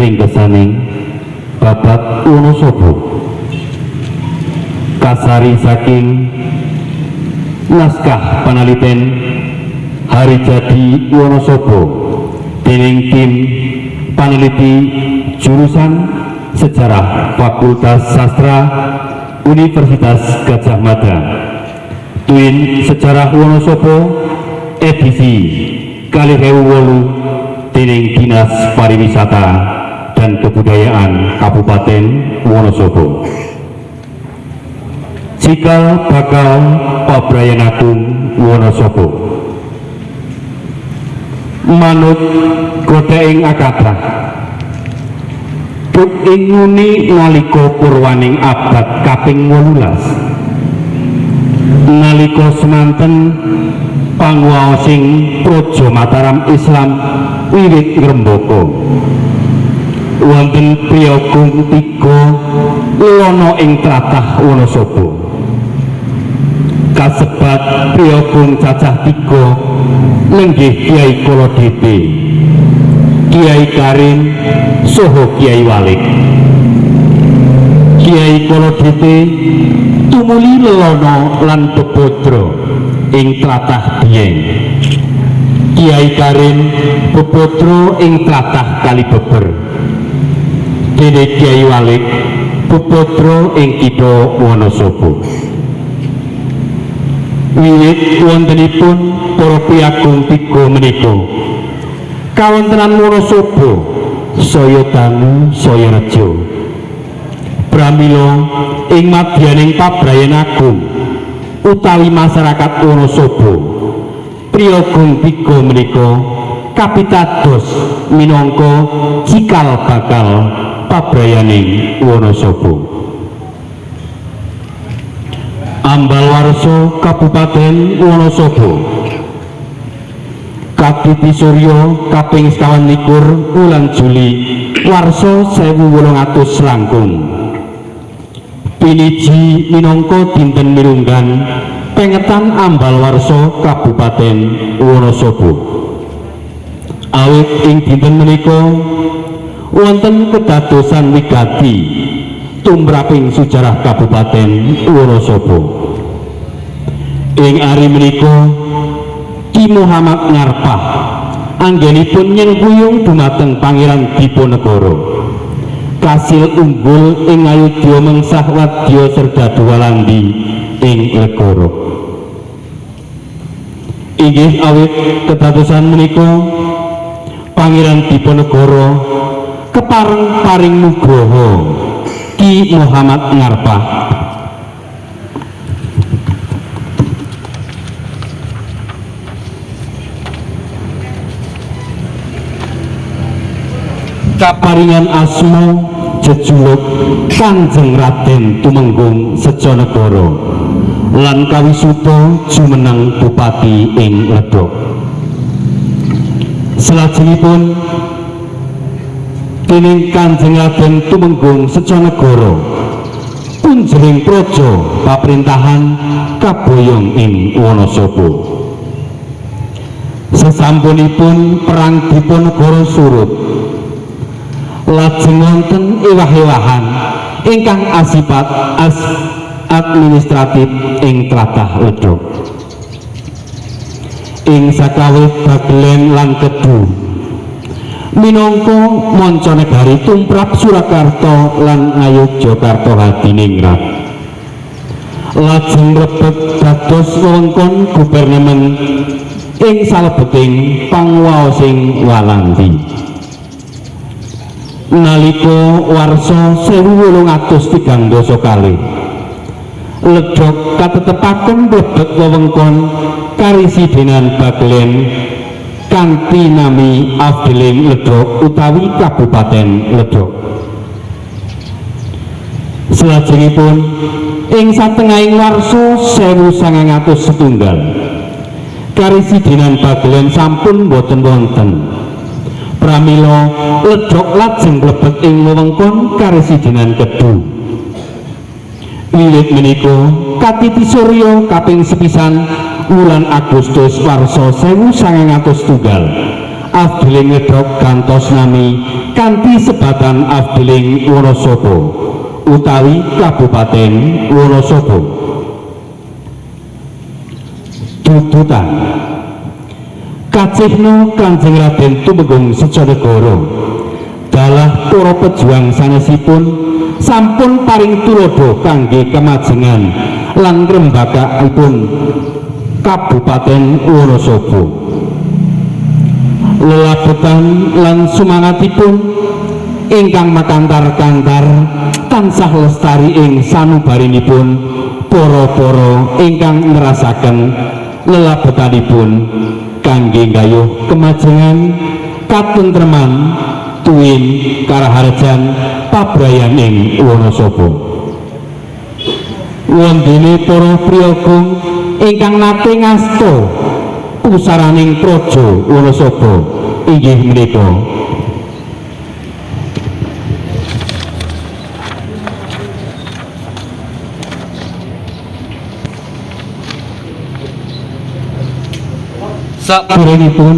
ringkesaning babat Wonosobo kasari saking naskah panaliten Hari Jadi Wonosobo dening tim paneliti jurusan Sejarah Fakultas Sastra Universitas Gadjah Mada Twin Sejarah Wonosobo edisi kali 2008 dening Dinas Pariwisata dan Kebudayaan Kabupaten Wonosobo. Cikal bakal Pabrayan Agung Wonosobo manut godheng akadah buk ing nguni nalika purwaning abad kaping 18 nalika semanten panguwaosing Praja Mataram Islam wiwit ngrembaka wonten priyagung 3 lelana ing tlatah Wonosobo kasebat priyagung cacah 3 lenggih Kiai Kolodete, Kiai Karim saha Kiai Walik. Kiai Kolodete tumuli lelana lan bebodro ing tlatah Dieng. Kiai Karim bebodro ing tlatah Kalibeber. Dene Kiai Walik bebodro ing kitha Wonosobo. Wiwit wontenipun para piagung 3 menika kawontenan Wonosobo saya dangu saya rejo pramila ing madyaning Pabrayan Agung utawi masyarakat Wonosobo priyagung 3 menika kapitados minangka cikal bakal pabrayaning Wonosobo. Ambalwarsa Kabupaten Wonosobo Kaditi Surya kaping 21 wulan Juli warsa 1800 langkung piniji minangka dinten mirunggan pengetan Ambalwarsa Kabupaten Wonosobo. Awit ing dinten menika wonten kedadosan wigati tumraping sejarah Kabupaten Wonosobo. Ing ari menika Ki Muhammad Ngarpah anggenipun nyengkuyung dumateng Pangeran Diponegoro kasil unggul ing ayodya mengsah wadya serdadu Walandi ing negara. Inggih awit kedadosan menika Pangeran Diponegoro kepareng paring nugraha Ki Muhammad Ngarpah kaparingan asma jejuluk Kanjeng Raden Tumenggung Sejonegoro lan kawisuda jumeneng bupati ing Ledok. Salajengipun dening Kanjeng Raden Tumenggung Sejonegoro punjering praja paprintahan kaboyong ing Wonosobo. Sesampunipun perang Diponegoro surut lajeng wonten ewah-ewahan ingkang asipat administratif ing tlatah Ledok. Ing sakawit Bagelen lan Kedu minangka mancanegari tumrap Surakarta lan Ngayogyakarta hadiningrat lajeng mlebet dados wewengkon gubernemen ing salebeting panguwaosing Walandi. Nalika warsa 1830 kalih Ledok katetepaken mlebet wewengkon Karisidenan Bagelen kanthi nami Afdeling Ledok utawi Kabupaten Ledok. Salajengipun ing satengahing warsa 1901 Karisidenan Bagelen sampun boten wonten. Pramila Ledok lajeng mlebet ing wewengkon Karisidenan Kedu. Wiwit menika Kaditi Surya kaping sepisan wulan Agustus warsa 1901 Afdeling ngedhok kantos nami kanthi sebatan Afdeling Wonosobo utawi Kabupaten Wonosobo. Dudutan kacihna Kanjeng Raden Tumenggung Sejonegoro dalah para pejuang sanesipun sampun paring tulodo kangge kemajengan lan ngrembakakipun Kabupaten Wonosobo. Lelabetan lan sumangatipun ingkang makantar-kantar tansah lestari ing sanubarinipun para-para ingkang nerasaken lelabetanipun kangge gayuh kemajengan katentreman tuwin karaharjan pabrayan ing Wonosobo. Wondene para priyagung ingkang nate ngasta pusaraning praja Wonosobo inggih menika saderengipun